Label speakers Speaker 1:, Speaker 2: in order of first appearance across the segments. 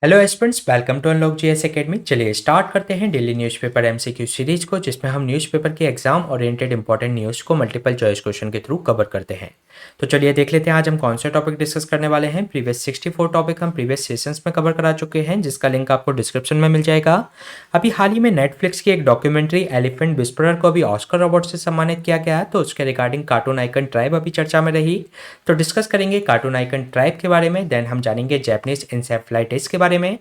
Speaker 1: Hello aspirants, welcome to Unlock GS Academy. चलिए start करते हैं डेली न्यूज़पेपर एमसीक्यू सीरीज को, जिसमें हम न्यूज़पेपर के एग्जाम ओरिएंटेड इंपॉर्टेंट न्यूज़ को मल्टीपल चॉइस क्वेश्चन के थ्रू कवर करते हैं। तो चलिए देख लेते हैं आज हम कौन से टॉपिक डिस्कस करने वाले हैं। प्रीवियस 64 टॉपिक हम प्रीवियस सेशंस में कवर करा चुके हैं, जिसका लिंक आपको डिस्क्रिप्शन में मिल जाएगा। अभी हाल ही में नेटफ्लिक्स की एक डॉक्यूमेंट्री एलिफेंट विस्परर को अभी ऑस्कर अवार्ड से सम्मानित किया गया है, तो उसके रिगार्डिंग कार्टून आइकन ट्राइब अभी चर्चा में रही। तो डिस्कस करेंगे कार्टून आइकन ट्राइब के बारे में। देन हम जानेंगे जैपनीज इंसेफ्लाइटिस के बारे में,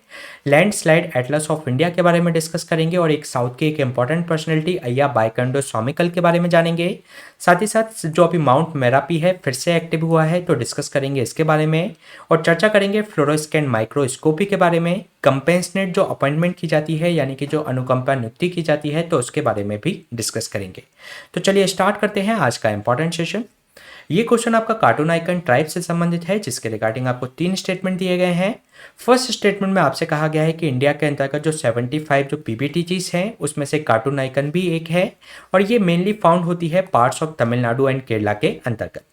Speaker 1: लैंडस्लाइड एटलस ऑफ इंडिया के बारे में डिस्कस करेंगे, और एक साउथ के एक इंपॉर्टेंट पर्सनैलिटी अय्या बाइकंडो स्वामिकल के बारे में जानेंगे। साथ ही साथ जो अभी माउंट मेरापी है फिर से एक्टिव हुआ है, तो डिस्कस करेंगे इसके बारे में, और चर्चा करेंगे फ्लोरोस्कैन माइक्रोस्कोपी के बारे में। कंपेंसनेट जो अपॉइंटमेंट की जाती है, यानी कि जो अनुकंपा नियुक्ति की जाती है, तो उसके बारे में भी डिस्कस करेंगे। तो चलिए स्टार्ट करते हैं आज का इंपॉर्टेंट सेशन। ये क्वेश्चन आपका कार्टून आइकन ट्राइब से संबंधित है, जिसके रिगार्डिंग आपको 3 स्टेटमेंट दिए गए हैं। फर्स्ट स्टेटमेंट में आपसे कहा गया है कि इंडिया के अंतर्गत जो 75 जो पीबीटीजीज हैं, उसमें से कार्टून आइकन भी एक है, और ये मेनली फाउंड होती है parts of Tamil Nadu and Kerala के अंतर्गत।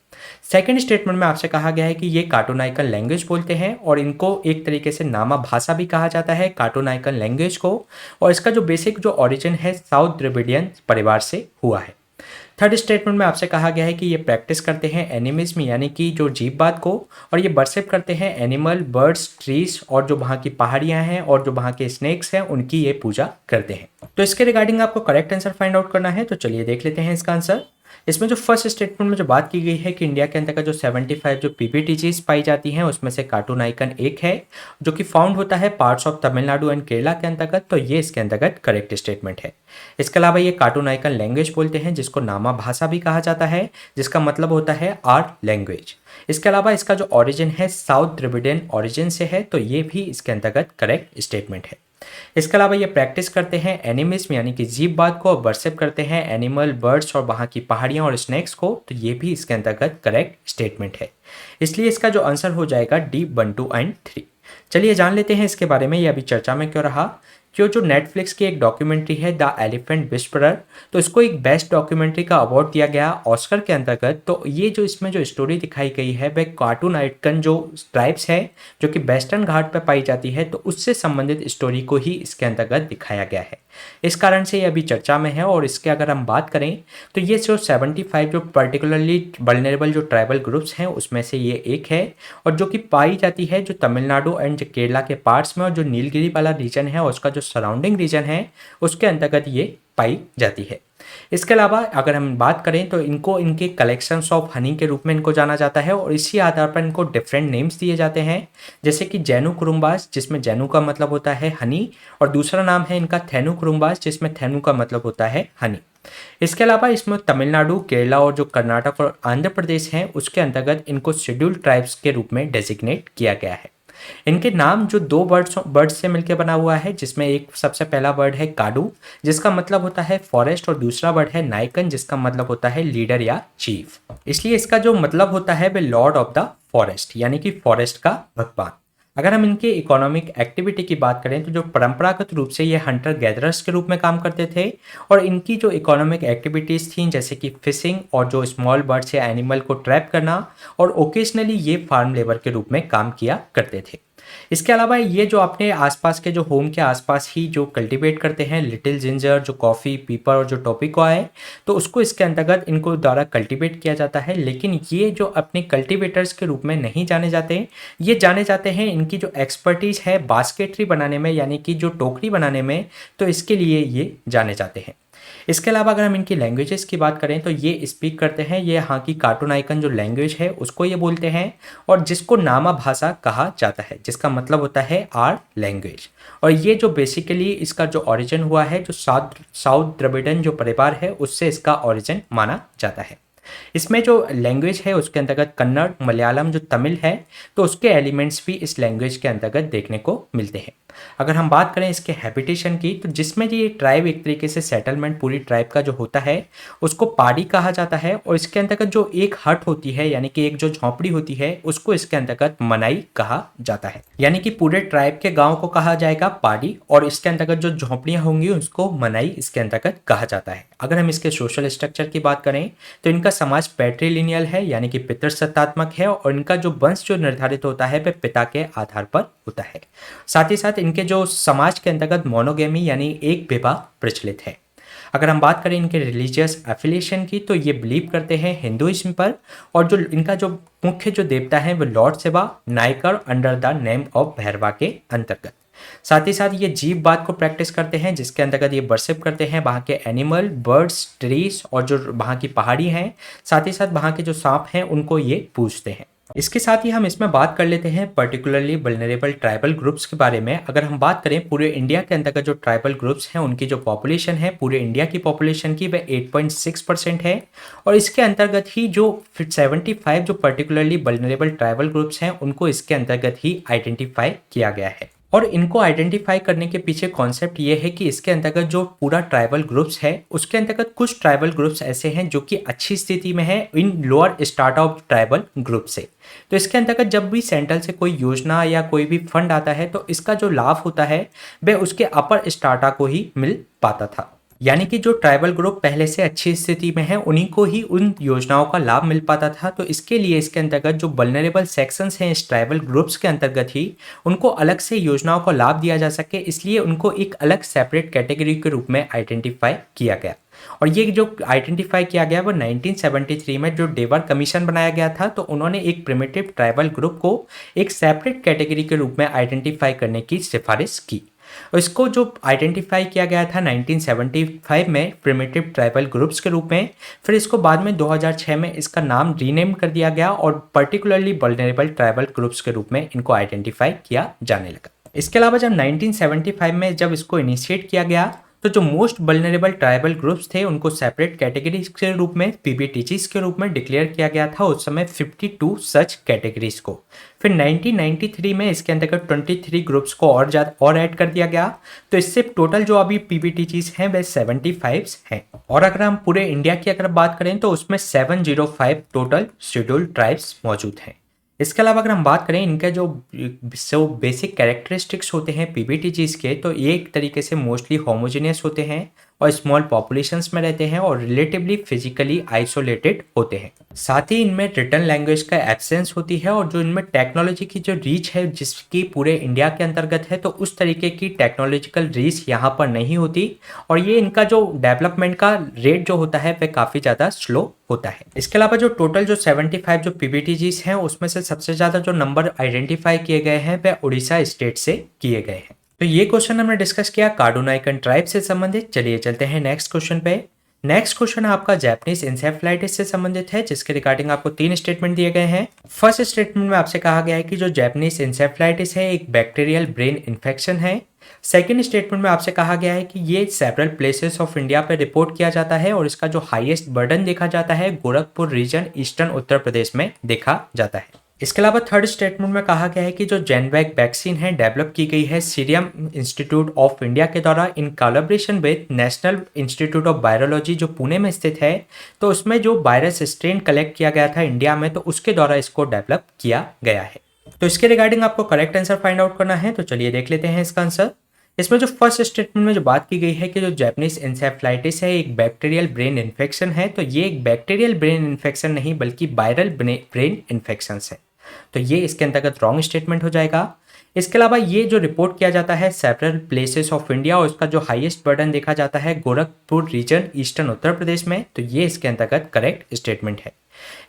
Speaker 1: सेकेंड स्टेटमेंट में आपसे कहा गया है कि ये कार्टून आइकन लैंग्वेज बोलते हैं, और इनको एक तरीके से नामा भाषा भी कहा जाता है कार्टून आइकन लैंग्वेज को, और इसका जो बेसिक जो ओरिजिन है साउथ द्रविडियन परिवार से हुआ है। थर्ड स्टेटमेंट में आपसे कहा गया है कि ये प्रैक्टिस करते हैं एनिमिज्म, यानी कि जो जीववाद को, और ये वर्शिप करते हैं एनिमल, बर्ड्स, ट्रीज, और जो वहाँ की पहाड़ियाँ हैं और जो वहाँ के स्नेक्स हैं उनकी ये पूजा करते हैं। तो इसके रिगार्डिंग आपको करेक्ट आंसर फाइंड आउट करना है, तो चलिए देख लेते हैं इसका आंसर। इसमें जो फर्स्ट स्टेटमेंट में जो बात की गई है कि इंडिया के अंतर्गत जो 75 जो पीपीटीजीज पाई जाती हैं, उसमें से कार्टून आइकन एक है, जो कि फाउंड होता है parts of Tamil Nadu and Kerala के अंतर्गत, तो ये इसके अंतर्गत करेक्ट स्टेटमेंट है। इसके अलावा ये कार्टून आइकन लैंग्वेज बोलते हैं, जिसको नामा भाषा भी कहा जाता है, जिसका मतलब होता है आर्ट लैंग्वेज। इसके अलावा इसका जो ओरिजिन है साउथ द्रविडियन ओरिजिन से है, तो ये भी इसके अंतर्गत करेक्ट स्टेटमेंट है। इसके अलावा ये प्रैक्टिस करते हैं एनिमिज्म, यानी कि जीववाद को, और वर्शिप करते हैं एनिमल, बर्ड्स और वहाँ की पहाड़ियाँ और स्नेक्स को, तो ये भी इसके अंतर्गत करेक्ट स्टेटमेंट है। इसलिए इसका जो आंसर हो जाएगा डी 1, 2 एंड 3। चलिए जान लेते हैं इसके बारे में, ये अभी चर्चा में क्यों रहा। क्यों जो नेटफ्लिक्स की एक डॉक्यूमेंट्री है द एलिफेंट विस्परर, तो इसको एक बेस्ट डॉक्यूमेंट्री का अवार्ड दिया गया ऑस्कर के अंतर्गत। तो ये जो इसमें जो स्टोरी दिखाई गई है वह कार्टून आइकन जो ट्राइब्स है जो कि वेस्टर्न घाट पर पाई जाती है, तो उससे संबंधित स्टोरी को ही इसके अंतर्गत दिखाया गया है। इस कारण से ये अभी चर्चा में है। और इसके अगर हम बात करें तो ये जो 75 जो पर्टिकुलरली वल्नरेबल जो ट्राइबल ग्रुप्स हैं उसमें से ये एक है, और जो कि पाई जाती है जो तमिलनाडु एंड केरला के पार्ट्स में, और जो नीलगिरी वाला रीजन है और उसका जो सराउंडिंग रीजन है उसके अंतर्गत ये पाई जाती है। इसके अलावा अगर हम बात करें तो इनको इनके कलेक्शंस ऑफ हनी के रूप में इनको जाना जाता है, और इसी आधार पर इनको डिफरेंट नेम्स दिए जाते हैं, जैसे कि जैनु कुरुम्बास, जिसमें जैनु का मतलब होता है हनी, और दूसरा नाम है इनका थेनु कुरुम्बास, जिसमें थेनु का मतलब होता है हनी। इसके अलावा इसमें तमिलनाडु, केरला और जो कर्नाटक और आंध्र प्रदेश हैं उसके अंतर्गत इनको शेड्यूल्ड ट्राइब्स के रूप में डेजिग्नेट किया गया है। इनके नाम जो 2 वर्ड्स से मिलकर बना हुआ है, जिसमें एक सबसे पहला वर्ड है काडू, जिसका मतलब होता है फॉरेस्ट, और दूसरा वर्ड है नाइकन, जिसका मतलब होता है लीडर या चीफ। इसलिए इसका जो मतलब होता है वह लॉर्ड ऑफ द फॉरेस्ट, यानी कि फॉरेस्ट का भगवान। अगर हम इनके इकोनॉमिक एक्टिविटी की बात करें तो जो परंपरागत रूप से ये हंटर गैदरर्स के रूप में काम करते थे, और इनकी जो इकोनॉमिक एक्टिविटीज़ थी जैसे कि फिशिंग और जो स्मॉल बर्ड्स या एनिमल को ट्रैप करना, और ओकेजनली ये फार्म लेबर के रूप में काम किया करते थे। इसके अलावा ये जो अपने आसपास के जो होम के आसपास ही जो कल्टीवेट करते हैं, लिटिल जिंजर जो कॉफ़ी, पीपर और जो टोपिको है, तो उसको इसके अंतर्गत इनको द्वारा कल्टीवेट किया जाता है। लेकिन ये जो अपने कल्टीवेटर्स के रूप में नहीं जाने जाते, ये जाने जाते हैं इनकी जो एक्सपर्टीज़ है बास्केटरी बनाने में, यानी कि जो टोकरी बनाने में, तो इसके लिए ये जाने जाते हैं। इसके अलावा अगर हम इनकी लैंग्वेजेस की बात करें तो ये स्पीक करते हैं, ये यहाँ की कार्टून आइकन जो लैंग्वेज है उसको ये बोलते हैं, और जिसको नामा भाषा कहा जाता है, जिसका मतलब होता है आर लैंग्वेज। और ये जो बेसिकली इसका जो ओरिजिन हुआ है जो साउथ द्रविडियन जो परिवार है उससे इसका ओरिजिन माना जाता है। इसमें जो लैंग्वेज है उसके अंतर्गत कन्नड़, मलयालम जो तमिल है, तो उसके एलिमेंट्स भी इस लैंग्वेज के अंतर्गत देखने को मिलते हैं। अगर हम बात करें इसके हैबिटेशन की, तो जिसमें ये ट्राइब एक तरीके से सेटलमेंट पूरी ट्राइब का जो होता है उसको पाड़ी कहा जाता है, और इसके अंतर्गत जो एक हट होती है यानी कि एक जो झोंपड़ी होती है उसको इसके अंतर्गत मनाई कहा जाता है। यानी कि पूरे ट्राइब के गांव को कहा जाएगा पाड़ी, और इसके अंतर्गत जो झोंपड़ियां होंगी उसको मनाई इसके अंतर्गत कहा जाता है। अगर हम इसके सोशल स्ट्रक्चर की बात करें तो इनका समाज पैट्रीलिनियल है यानी कि पितृसत्तात्मक है, और इनका जो वंश जो निर्धारित होता है वह पिता के आधार पर होता है। साथ ही साथ इनके जो समाज के अंतर्गत मोनोगेमी यानी एक विवाह प्रचलित है। अगर हम बात करें इनके रिलीजियस एफिलिएशन की, तो ये बिलीव करते हैं हिंदुइज्म पर, और जो इनका जो मुख्य जो देवता है वो लॉर्ड शिवा नायकर under the name of Bhairava के अंतर्गत। साथ ही साथ ये जीव बात को प्रैक्टिस करते हैं, जिसके अंतर्गत ये वर्शिप करते हैं वहाँ के एनिमल, बर्ड्स, ट्रीज और जो वहाँ की पहाड़ी हैं, साथ ही साथ वहाँ के जो सांप हैं उनको ये पूजते हैं। इसके साथ ही हम इसमें बात कर लेते हैं पर्टिकुलरली वल्नरेबल ट्राइबल ग्रुप्स के बारे में। अगर हम बात करें पूरे इंडिया के अंतर्गत जो ट्राइबल ग्रुप्स हैं उनकी जो पॉपुलेशन है पूरे इंडिया की पॉपुलेशन की वह 8.6% है, और इसके अंतर्गत ही जो 75 जो पर्टिकुलरली वल्नरेबल ट्राइबल ग्रुप्स हैं उनको इसके अंतर्गत ही आइडेंटिफाई किया गया है। और इनको आइडेंटिफाई करने के पीछे कॉन्सेप्ट ये है कि इसके अंतर्गत जो पूरा ट्राइबल ग्रुप्स है उसके अंतर्गत कुछ ट्राइबल ग्रुप्स ऐसे हैं जो कि अच्छी स्थिति में है in lower strata of tribal group से। तो इसके अंतर्गत जब भी सेंट्रल से कोई योजना या कोई भी फंड आता है तो इसका जो लाभ होता है वह उसके अपर स्टार्टा को ही मिल पाता था। यानी कि जो ट्राइबल ग्रुप पहले से अच्छी स्थिति में है उन्हीं को ही उन योजनाओं का लाभ मिल पाता था। तो इसके लिए इसके अंतर्गत जो वल्नरेबल सेक्शंस हैं इस ट्राइबल ग्रुप्स के अंतर्गत ही उनको अलग से योजनाओं का लाभ दिया जा सके, इसलिए उनको एक अलग सेपरेट कैटेगरी के रूप में आइडेंटिफाई किया गया। और ये जो आइडेंटिफाई किया गया वो 1973 में जो डेवर कमीशन बनाया गया था, तो उन्होंने एक प्रिमिटिव ट्राइबल ग्रुप को एक सेपरेट कैटेगरी के रूप में आइडेंटिफाई करने की सिफारिश की। इसको जो आइडेंटिफाई किया गया था 1975 में प्रिमिटिव ट्राइबल ग्रुप्स के रूप में, फिर इसको बाद में 2006 में इसका नाम रीनेम कर दिया गया और पर्टिकुलरली वल्नरेबल ट्राइबल ग्रुप्स के रूप में इनको आइडेंटिफाई किया जाने लगा। इसके अलावा जब 1975 में जब इसको इनिशिएट किया गया तो जो मोस्ट वल्नरेबल ट्राइबल ग्रुप्स थे उनको सेपरेट कैटेगरीज के रूप में पीबीटीजीज के रूप में डिक्लेयर किया गया था उस समय 52 सच कैटेगरीज को। फिर 1993 में इसके अंतर्गत 23 ग्रुप्स को और ऐड कर दिया गया, तो इससे टोटल जो अभी पीबीटीजीज हैं वह 75 हैं। और अगर हम पूरे इंडिया की अगर बात करें तो उसमें 705 टोटल शेड्यूल्ड ट्राइब्स मौजूद हैं। इसके अलावा अगर हम बात करें इनके जो बेसिक कैरेक्टरिस्टिक्स होते हैं पीबीटीजीज के, तो ये एक तरीके से मोस्टली होमोजेनियस होते हैं और स्मॉल पॉपुलेशंस में रहते हैं और रिलेटिवली फिजिकली आइसोलेटेड होते हैं। साथ ही इनमें रिटन लैंग्वेज का एब्सेंस होती है, और जो इनमें टेक्नोलॉजी की जो रीच है जिसकी पूरे इंडिया के अंतर्गत है, तो उस तरीके की टेक्नोलॉजिकल रीच यहाँ पर नहीं होती, और ये इनका जो डेवलपमेंट का रेट जो होता है वह काफ़ी ज़्यादा स्लो होता है। इसके अलावा जो टोटल जो 75 जो पीबीटीजीज हैं उसमें से सबसे ज़्यादा जो नंबर आइडेंटिफाई किए गए हैं वह उड़ीसा स्टेट से किए गए हैं। तो ये क्वेश्चन हमने डिस्कस किया कार्डोनाइकन ट्राइब से संबंधित। चलिए चलते हैं नेक्स्ट क्वेश्चन पे। नेक्स्ट क्वेश्चन आपका जैपनीज इंसेफ्लाइटिस से संबंधित है, जिसके रिगार्डिंग आपको 3 स्टेटमेंट दिए गए हैं। फर्स्ट स्टेटमेंट में आपसे कहा गया है कि जो जैपनीज इंसेफ्लाइटिस है एक बैक्टीरियल ब्रेन इन्फेक्शन है। सेकेंड स्टेटमेंट में आपसे कहा गया है कि ये सेवरल प्लेसेस ऑफ इंडिया पे रिपोर्ट किया जाता है और इसका जो हाईएस्ट बर्डन देखा जाता है गोरखपुर रीजन ईस्टर्न उत्तर प्रदेश में देखा जाता है। इसके अलावा थर्ड स्टेटमेंट में कहा गया है कि जो जेनवैक वैक्सीन है डेवलप की गई है सीरम इंस्टीट्यूट ऑफ इंडिया के द्वारा in collaboration with national institute of virology जो पुणे में स्थित है। तो उसमें जो वायरस स्ट्रेन कलेक्ट किया गया था इंडिया में, तो उसके द्वारा इसको डेवलप किया गया है। तो इसके रिगार्डिंग आपको करेक्ट आंसर फाइंड आउट करना है, तो चलिए देख लेते हैं इसका आंसर। इसमें जो फर्स्ट स्टेटमेंट में जो बात की गई है कि जो जैपनीज इंसेफ्लाइटिस है एक बैक्टीरियल ब्रेन इन्फेक्शन है, तो ये एक बैक्टीरियल ब्रेन इन्फेक्शन नहीं बल्कि वायरल ब्रेन इन्फेक्शन है, तो ये इसके अंतर्गत रॉन्ग स्टेटमेंट हो जाएगा। इसके अलावा ये जो रिपोर्ट किया जाता है सेवरल प्लेसेस ऑफ इंडिया और इसका जो हाईएस्ट बर्डन देखा जाता है गोरखपुर रीजन ईस्टर्न उत्तर प्रदेश में, तो ये इसके अंतर्गत करेक्ट स्टेटमेंट है।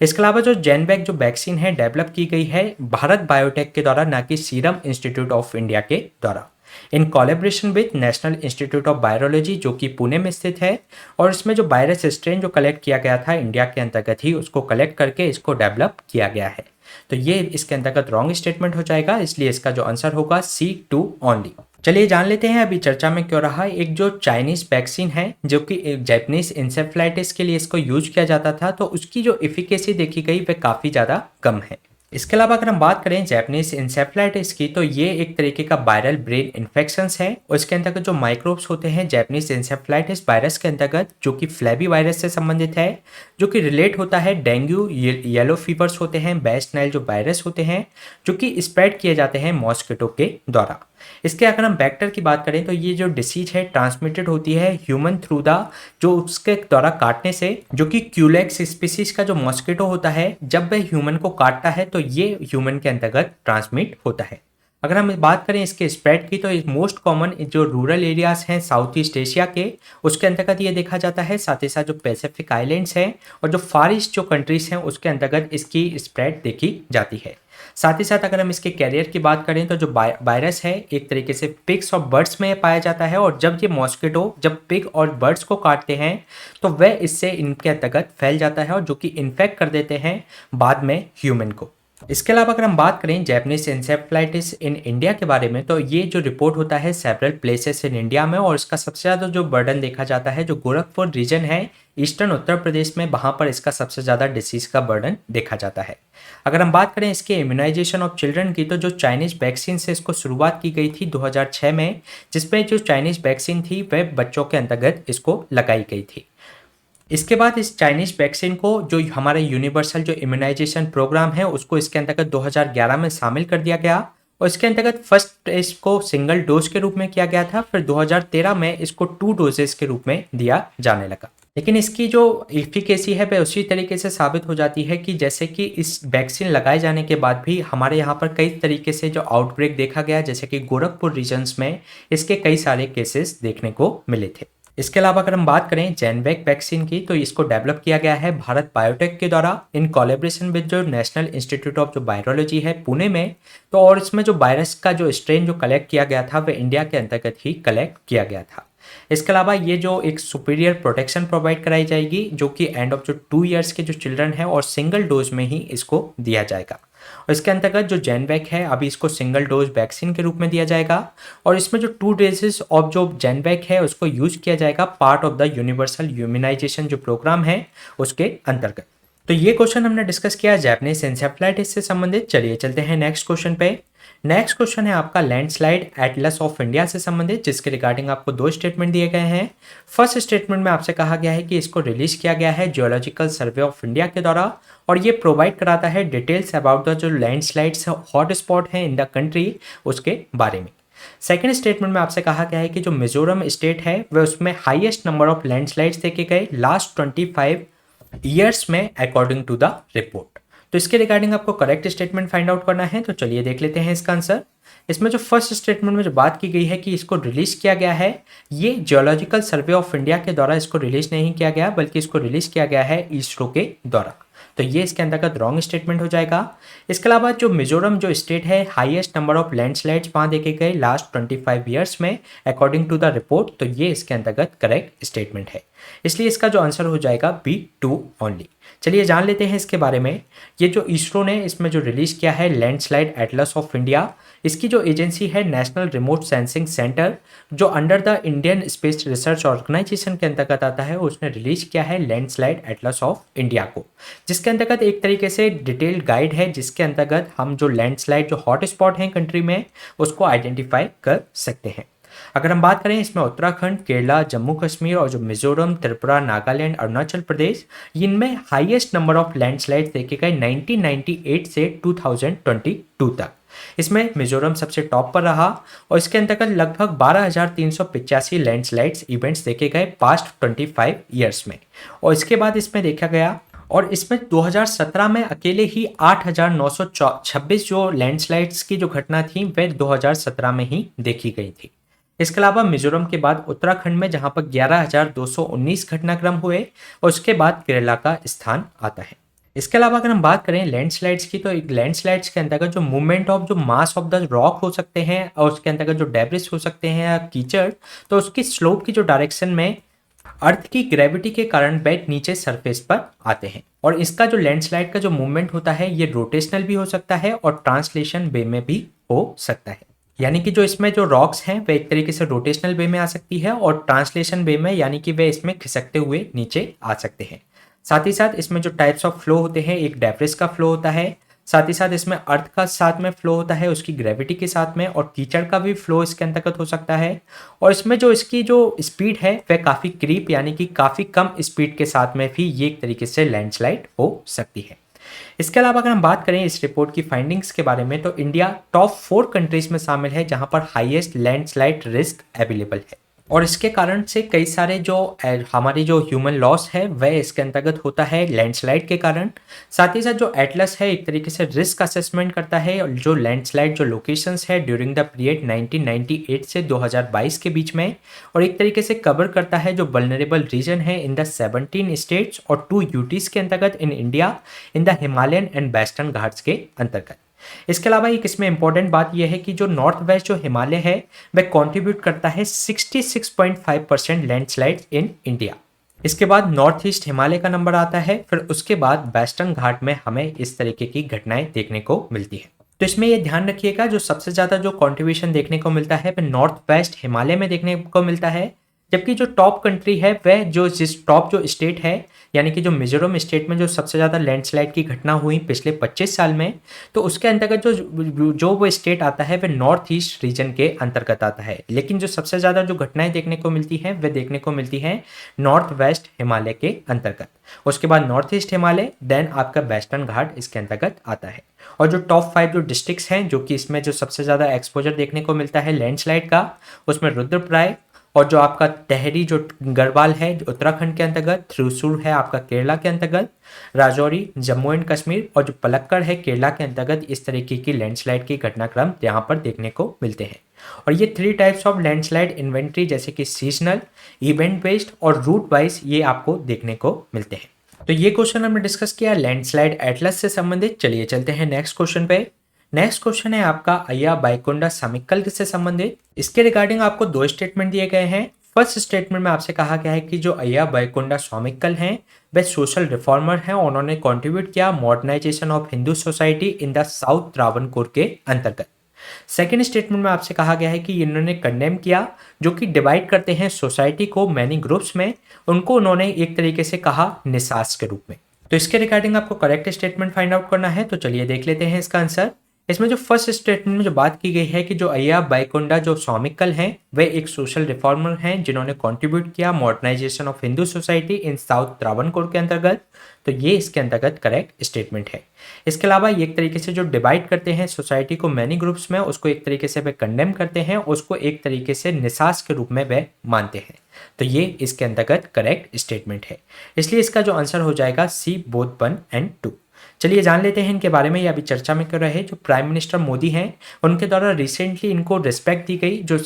Speaker 1: इसके अलावा जो जेनवैक जो वैक्सीन है डेवलप की गई है भारत बायोटेक के द्वारा, ना कि सीरम इंस्टीट्यूट ऑफ इंडिया के द्वारा, in collaboration with national institute of virology जो कि पुणे में स्थित है। और इसमें जो वायरस स्ट्रेन जो कलेक्ट किया गया था इंडिया के अंतर्गत ही उसको कलेक्ट करके इसको डेवलप किया गया है, तो ये इसके अंतर्गत रॉन्ग स्टेटमेंट हो जाएगा, इसलिए इसका जो आंसर होगा C2 ओनली। चलिए जान लेते हैं अभी चर्चा में क्यों रहा। एक जो चाइनीज वैक्सीन है जो कि जैपनीज इंसेफ्लाइटिस के लिए इसको यूज किया जाता था, तो उसकी जो एफिकेसी देखी गई वह काफ़ी ज़्यादा कम है। इसके अलावा अगर हम बात करें जैपनीज इंसेफ्लाइटिस की, तो ये एक तरीके का वायरल ब्रेन इन्फेक्शंस है और इसके अंतर्गत जो माइक्रोब्स होते हैं जैपनीज इंसेफ्लाइटिस वायरस के अंतर्गत, जो कि फ्लैबी वायरस से संबंधित है, जो कि रिलेट होता है डेंगू, येलो फीवर्स होते हैं, वेस्ट नाइल जो वायरस होते हैं, जो कि स्प्रेड किए जाते हैं मॉस्किटो के द्वारा। इसके अगर हम वेक्टर की बात करें तो ये जो डिसीज है ट्रांसमिटेड होती है ह्यूमन थ्रू द, जो उसके द्वारा काटने से, जो कि क्यूलेक्स स्पीसीज का जो मॉस्किटो होता है, जब वह ह्यूमन को काटता है तो ये ह्यूमन के अंतर्गत ट्रांसमिट होता है। अगर हम बात करें इसके स्प्रेड की, तो मोस्ट कॉमन जो रूरल एरियाज हैं साउथ ईस्ट एशिया के, उसके अंतर्गत ये देखा जाता है। साथ ही साथ जो पैसिफिक आइलैंड्स हैं और जो फार ईस्ट जो कंट्रीज हैं उसके अंतर्गत इसकी स्प्रेड देखी जाती है। साथ ही साथ अगर हम इसके कैरियर की बात करें तो जो वायरस है एक तरीके से पिग्स और बर्ड्स में पाया जाता है, और जब ये मॉस्किटो जब पिग और बर्ड्स को काटते हैं तो वह इससे इनके अंतर्गत फैल जाता है और जो कि इन्फेक्ट कर देते हैं बाद में ह्यूमन को। इसके अलावा अगर हम बात करें जैपनीज इंसेफ्लाइटिस इन इंडिया के बारे में, तो ये जो रिपोर्ट होता है सेवरल प्लेसेस इन इंडिया में, और इसका सबसे ज़्यादा जो बर्डन देखा जाता है जो गोरखपुर रीजन है ईस्टर्न उत्तर प्रदेश में, वहाँ पर इसका सबसे ज़्यादा डिसीज़ का बर्डन देखा जाता है। अगर हम बात करें इसके इम्यूनाइजेशन ऑफ चिल्ड्रन की, तो जो चाइनीज़ वैक्सीन से इसको शुरुआत की गई थी 2006 में, जिसमें जो चाइनीज़ वैक्सीन थी वह बच्चों के अंतर्गत इसको लगाई गई थी। इसके बाद इस चाइनीज़ वैक्सीन को जो हमारा यूनिवर्सल जो इम्यूनाइजेशन प्रोग्राम है उसको इसके अंतर्गत 2011 में शामिल कर दिया गया, और इसके अंतर्गत फर्स्ट इसको सिंगल डोज के रूप में किया गया था, फिर 2013 में इसको 2 डोजेस के रूप में दिया जाने लगा। लेकिन इसकी जो एफिकेसी है वह उसी तरीके से साबित हो जाती है कि जैसे कि इस वैक्सीन लगाए जाने के बाद भी हमारे यहाँ पर कई तरीके से जो आउटब्रेक देखा गया, जैसे कि गोरखपुर रीजन्स में इसके कई सारे केसेस देखने को मिले थे। इसके अलावा अगर हम बात करें जेनवैक वैक्सीन की, तो इसको डेवलप किया गया है भारत बायोटेक के द्वारा इन कोलैबोरेशन विद जो नेशनल इंस्टीट्यूट ऑफ जो वायरोलॉजी है पुणे में। तो और इसमें जो वायरस का जो स्ट्रेन जो कलेक्ट किया गया था वह इंडिया के अंतर्गत ही कलेक्ट किया गया था। इसके अलावा ये जो एक सुपीरियर प्रोटेक्शन प्रोवाइड कराई जाएगी, जो कि एंड ऑफ जो 2 इयर्स के जो चिल्ड्रन है और सिंगल डोज में ही इसको दिया जाएगा। और इसके अंतर्गत जो जेनवैक है अभी इसको सिंगल डोज वैक्सीन के रूप में दिया जाएगा, और इसमें जो 2 डोजेस ऑफ जो जेनवैक है उसको यूज किया जाएगा part of the universal immunisation जो प्रोग्राम है उसके अंतर्गत। तो ये क्वेश्चन हमने डिस्कस किया जैपनीज एन्सेफेलाइटिस से संबंधित। चलिए चलते हैं नेक्स्ट क्वेश्चन पे। नेक्स्ट क्वेश्चन है आपका लैंडस्लाइड एटलस ऑफ इंडिया से संबंधित, जिसके रिगार्डिंग आपको 2 स्टेटमेंट दिए गए हैं। फर्स्ट स्टेटमेंट में आपसे कहा गया है कि इसको रिलीज किया गया है जियोलॉजिकल सर्वे ऑफ इंडिया के द्वारा, और ये प्रोवाइड कराता है डिटेल्स अबाउट द जो लैंडस्लाइड्स हॉट स्पॉट है इन द कंट्री उसके बारे में। सेकेंड स्टेटमेंट में आपसे कहा गया है कि जो मिजोरम स्टेट है वह उसमें हाईएस्ट नंबर ऑफ लैंडस्लाइड्स देखे गए लास्ट 25 ईयर्स में अकॉर्डिंग टू द रिपोर्ट। तो इसके रिगार्डिंग आपको करेक्ट स्टेटमेंट फाइंड आउट करना है, तो चलिए देख लेते हैं इसका आंसर। इसमें जो फर्स्ट स्टेटमेंट में जो बात की गई है कि इसको रिलीज किया गया है, ये जियोलॉजिकल सर्वे ऑफ इंडिया के द्वारा इसको रिलीज नहीं किया गया, बल्कि इसको रिलीज किया गया है इसरो के द्वारा। तो ये इसके अंतर्गत रॉन्ग स्टेटमेंट हो जाएगा। इसके अलावा जो मिजोरम जो स्टेट है हाईएस्ट नंबर ऑफ लैंडस्लाइड्स वहाँ देखे गए लास्ट 25 ईयर्स में अकॉर्डिंग टू द रिपोर्ट, तो ये इसके अंतर्गत करेक्ट स्टेटमेंट है। इसलिए इसका जो आंसर हो जाएगा B2 ओनली। चलिए जान लेते हैं इसके बारे में। ये जो इसरो ने इसमें जो रिलीज किया है लैंडस्लाइड एटलस ऑफ इंडिया, इसकी जो एजेंसी है नेशनल रिमोट सेंसिंग सेंटर, जो under the Indian Space Research Organisation के अंतर्गत आता है, उसने रिलीज किया है लैंडस्लाइड एटलस ऑफ इंडिया को, जिसके अंतर्गत एक तरीके से डिटेल्ड गाइड है जिसके अंतर्गत हम जो लैंडस्लाइड जो हॉट स्पॉट हैं कंट्री में उसको आइडेंटिफाई कर सकते हैं। अगर हम बात करें इसमें उत्तराखंड, केरला, जम्मू कश्मीर और जो मिजोरम, त्रिपुरा, नागालैंड, अरुणाचल प्रदेश, इनमें हाईएस्ट नंबर ऑफ लैंडस्लाइड्स देखे गए 1998 से 2022 तक। इसमें मिजोरम सबसे टॉप पर रहा और इसके अंतर्गत लगभग 12,385 लैंडस्लाइड्स इवेंट्स देखे गए पास्ट 25 ईयर्स में। और इसके बाद इसमें देखा गया, और इसमें 2017 में अकेले ही 8,926 जो लैंडस्लाइड्स की जो घटना थी वह 2017 में ही देखी गई थी। इसके अलावा मिजोरम के बाद उत्तराखंड में जहां पर 11,219 घटनाक्रम हुए, और उसके बाद केरला का स्थान आता है। इसके अलावा अगर हम बात करें लैंडस्लाइड्स की, तो एक लैंडस्लाइड्स के अंतर्गत जो मूवमेंट ऑफ जो मास ऑफ द रॉक हो सकते हैं और उसके अंतर्गत जो डेब्रिस हो सकते हैं या कीचड़, तो उसकी स्लोप की जो डायरेक्शन में अर्थ की ग्रेविटी के कारण वह नीचे सरफेस पर आते हैं। और इसका जो लैंडस्लाइड का जो मूवमेंट होता है ये रोटेशनल भी हो सकता है और ट्रांसलेशन वे में भी हो सकता है। यानी कि जो इसमें जो रॉक्स हैं वे एक तरीके से रोटेशनल वे में आ सकती है और ट्रांसलेशन वे में, यानी कि वे इसमें खिसकते हुए नीचे आ सकते हैं। साथ ही साथ इसमें जो टाइप्स ऑफ फ्लो होते हैं, एक डेब्रिस का फ्लो होता है, साथ ही साथ इसमें अर्थ का साथ में फ्लो होता है उसकी ग्रेविटी के साथ में, और कीचड़ का भी फ्लो इसके अंतर्गत हो सकता है। और इसमें जो इसकी जो स्पीड है वह काफ़ी क्रीप यानी कि काफ़ी कम स्पीड के साथ में भी ये एक तरीके से लैंडस्लाइड हो सकती है। इसके अलावा अगर हम बात करें इस रिपोर्ट की फाइंडिंग्स के बारे में, तो इंडिया टॉप 4 कंट्रीज में शामिल है जहां पर हाईएस्ट लैंडस्लाइड रिस्क अवेलेबल है। और इसके कारण से कई सारे जो हमारी जो ह्यूमन लॉस है वह इसके अंतर्गत होता है लैंडस्लाइड के कारण। साथ ही साथ जो एटलस है एक तरीके से रिस्क असेसमेंट करता है और जो लैंडस्लाइड जो लोकेशंस है ड्यूरिंग द पीरियड 1998 से 2022 के बीच में, और एक तरीके से कवर करता है जो वल्नरेबल रीजन है इन द 17 स्टेट्स और 2 यूटीज के अंतर्गत in India in the Himalayan and western Ghats के अंतर्गत। इसके अलावा एक इसमें इंपॉर्टेंट बात यह है कि जो नॉर्थ वेस्ट जो हिमालय है वह कंट्रीब्यूट करता है 66.5% लैंडस्लाइड इन इंडिया। इसके बाद नॉर्थ ईस्ट हिमालय का नंबर आता है, फिर उसके बाद वेस्टर्न घाट में हमें इस तरीके की घटनाएं देखने को मिलती है। तो इसमें यह ध्यान रखिएगा जो सबसे ज़्यादा जो कंट्रीब्यूशन देखने को मिलता है वह नॉर्थ वेस्ट हिमालय में देखने को मिलता है, जबकि जो टॉप कंट्री है वह जो टॉप जो स्टेट है यानी कि जो मिजोरम स्टेट में जो सबसे ज़्यादा लैंडस्लाइड की घटना हुई पिछले 25 साल में, तो उसके अंतर्गत जो वो स्टेट आता है वह नॉर्थ ईस्ट रीजन के अंतर्गत आता है। लेकिन जो सबसे ज़्यादा जो घटनाएं देखने को मिलती हैं वह देखने को मिलती हैं नॉर्थ वेस्ट हिमालय के अंतर्गत। उसके बाद नॉर्थ ईस्ट हिमालय, देन आपका वेस्टर्न घाट इसके अंतर्गत आता है। और जो टॉप 5 जो डिस्ट्रिक्ट्स हैं जो कि इसमें जो सबसे ज़्यादा एक्सपोजर देखने को मिलता है लैंडस्लाइड का, उसमें रुद्रप्रयाग, और जो आपका टहरी जो गढ़वाल है उत्तराखंड के अंतर्गत, त्रिशूर है आपका केरला के अंतर्गत, राजौरी जम्मू एंड कश्मीर, और जो पलक्कड़ है केरला के अंतर्गत, इस तरीके की लैंडस्लाइड की घटनाक्रम यहाँ पर देखने को मिलते हैं। और ये 3 टाइप्स ऑफ लैंडस्लाइड इन्वेंट्री जैसे कि सीजनल, इवेंट बेस्ड और रूट वाइज ये आपको देखने को मिलते हैं। तो ये क्वेश्चन हमने डिस्कस किया लैंडस्लाइड एटलस से संबंधित। चलिए चलते हैं नेक्स्ट क्वेश्चन पे। नेक्स्ट क्वेश्चन है आपका अय्या बाइकोंडा समिक्कल से संबंधित। इसके रिगार्डिंग आपको 2 स्टेटमेंट दिए गए हैं। फर्स्ट स्टेटमेंट में आपसे कहा गया है कि जो अय्या बाइकोंडा स्वामिक्कल हैं वह सोशल रिफॉर्मर हैं, उन्होंने कंट्रीब्यूट किया modernisation of Hindu society in the south Travancore के अंतर्गत। सेकेंड स्टेटमेंट में आपसे कहा गया है कि इन्होंने कंडेम किया जो कि डिवाइड करते हैं सोसाइटी को मैनी ग्रुप्स में, उनको उन्होंने एक तरीके से कहा निसास के रूप में। तो इसके रिगार्डिंग आपको करेक्ट स्टेटमेंट फाइंड आउट करना है। तो चलिए देख लेते हैं इसका आंसर। इसमें जो फर्स्ट स्टेटमेंट में जो बात की गई है कि जो अय्या बाइकोंडा जो स्वामिक्कल हैं वे एक सोशल रिफॉर्मर हैं जिन्होंने कंट्रीब्यूट किया modernisation of Hindu society in south Travancore के अंतर्गत, तो ये इसके अंतर्गत करेक्ट स्टेटमेंट है। इसके अलावा ये एक तरीके से जो डिवाइड करते हैं सोसाइटी को मैनी ग्रुप्स में, उसको एक तरीके से वे कंडेम करते हैं, उसको एक तरीके से निसास के रूप में वे मानते हैं, तो ये इसके अंतर्गत करेक्ट स्टेटमेंट है। इसलिए इसका जो आंसर हो जाएगा सी बोथ 1 एंड 2। चलिए जान लेते हैं इनके बारे में। ये अभी चर्चा में कर रहे हैं जो प्राइम मिनिस्टर मोदी हैं उनके द्वारा रिसेंटली इनको रिस्पेक्ट दी गई, जो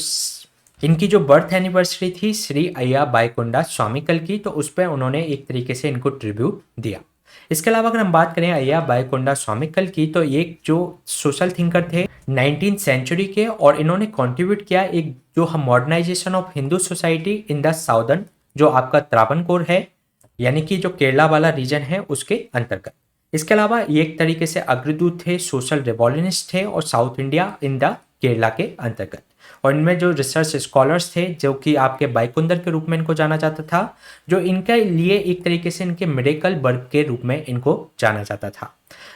Speaker 1: इनकी जो बर्थ एनिवर्सरी थी श्री अय्या बाइकोंडा स्वामिक्कल की, तो उस पर उन्होंने एक तरीके से इनको ट्रिब्यूट दिया। इसके अलावा अगर हम बात करें अय्या बाइकोंडा स्वामिक्कल की, तो एक जो सोशल थिंकर थे 19th सेंचुरी के, और इन्होंने कंट्रीब्यूट किया एक जो हम modernisation of Hindu society in the southern जो आपका त्रावणकोर है यानी कि जो केरला वाला रीजन है उसके अंतर्गत। इसके अलावा ये एक तरीके से अग्रदूत थे, सोशल रिवॉल्यूशनिस्ट थे और south India in the Kerala के अंतर्गत। और इनमें जो रिसर्च स्कॉलर्स थे जो कि आपके बाइकुंदर के रूप में इनको जाना जाता था, जो इनके लिए एक तरीके से इनके मिरेकल वर्क के रूप में इनको जाना जाता था।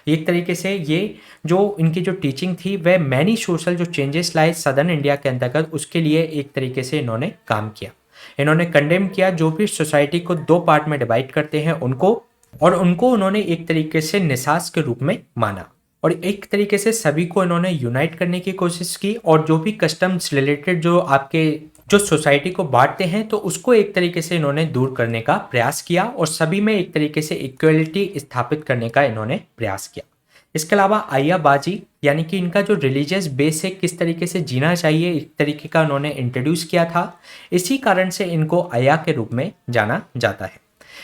Speaker 1: एक तरीके से ये जो इनकी जो टीचिंग थी वह मैनी सोशल जो चेंजेस लाए सदर्न इंडिया के अंतर्गत, उसके लिए एक तरीके से इन्होंने काम किया। इन्होंने कंडेम किया जो भी सोसाइटी को 2 पार्ट में डिवाइड करते हैं उनको, और उनको उन्होंने एक तरीके से निसास के रूप में माना, और एक तरीके से सभी को इन्होंने यूनाइट करने की कोशिश की, और जो भी कस्टम्स रिलेटेड जो आपके जो सोसाइटी को बांटते हैं तो उसको एक तरीके से इन्होंने दूर करने का प्रयास किया, और सभी में एक तरीके से इक्वलिटी स्थापित करने का इन्होंने प्रयास किया। इसके अलावा अय्या बाजी यानी कि इनका जो रिलीजियस बेस है किस तरीके से जीना चाहिए एक तरीके का उन्होंने इंट्रोड्यूस किया था, इसी कारण से इनको अय्या के रूप में जाना जाता है।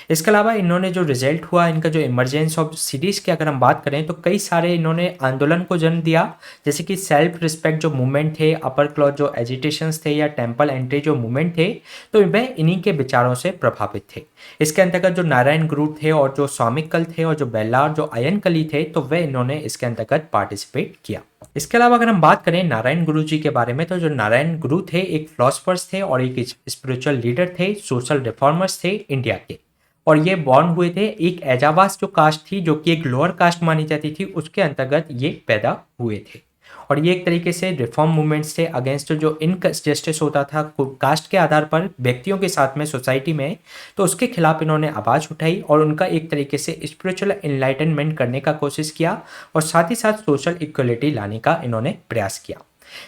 Speaker 1: इसके अलावा इन्होंने जो रिजल्ट हुआ इनका जो इमरजेंस ऑफ सिटीज़ की अगर हम बात करें तो कई सारे इन्होंने आंदोलन को जन्म दिया, जैसे कि सेल्फ रिस्पेक्ट जो मूवमेंट थे, अपर क्लॉथ जो एजिटेशंस थे, या टेम्पल एंट्री जो मूवमेंट थे, तो वह इन्हीं के विचारों से प्रभावित थे। इसके अंतर्गत जो नारायण गुरु थे और जो स्वामिक्कल थे और जो बेल्लार जो अयनकली थे, तो वह इन्होंने इसके अंतर्गत पार्टिसिपेट किया। इसके अलावा अगर हम बात करें नारायण गुरु जी के बारे में, तो जो नारायण गुरु थे एक फिलोसफर्स थे और एक स्पिरिचुअल लीडर थे, सोशल रिफॉर्मर्स थे इंडिया के, और ये बॉर्न हुए थे एक एजावास जो कास्ट थी, जो कि एक लोअर कास्ट मानी जाती थी, उसके अंतर्गत ये पैदा हुए थे। और ये एक तरीके से रिफॉर्म मूवमेंट्स थे अगेंस्ट जो इनजस्टिस होता था कास्ट के आधार पर व्यक्तियों के साथ में सोसाइटी में, तो उसके खिलाफ इन्होंने आवाज़ उठाई और उनका एक तरीके से स्पिरिचुअल एनलाइटनमेंट करने का कोशिश किया और साथ ही साथ सोशल इक्वलिटी लाने का इन्होंने प्रयास किया।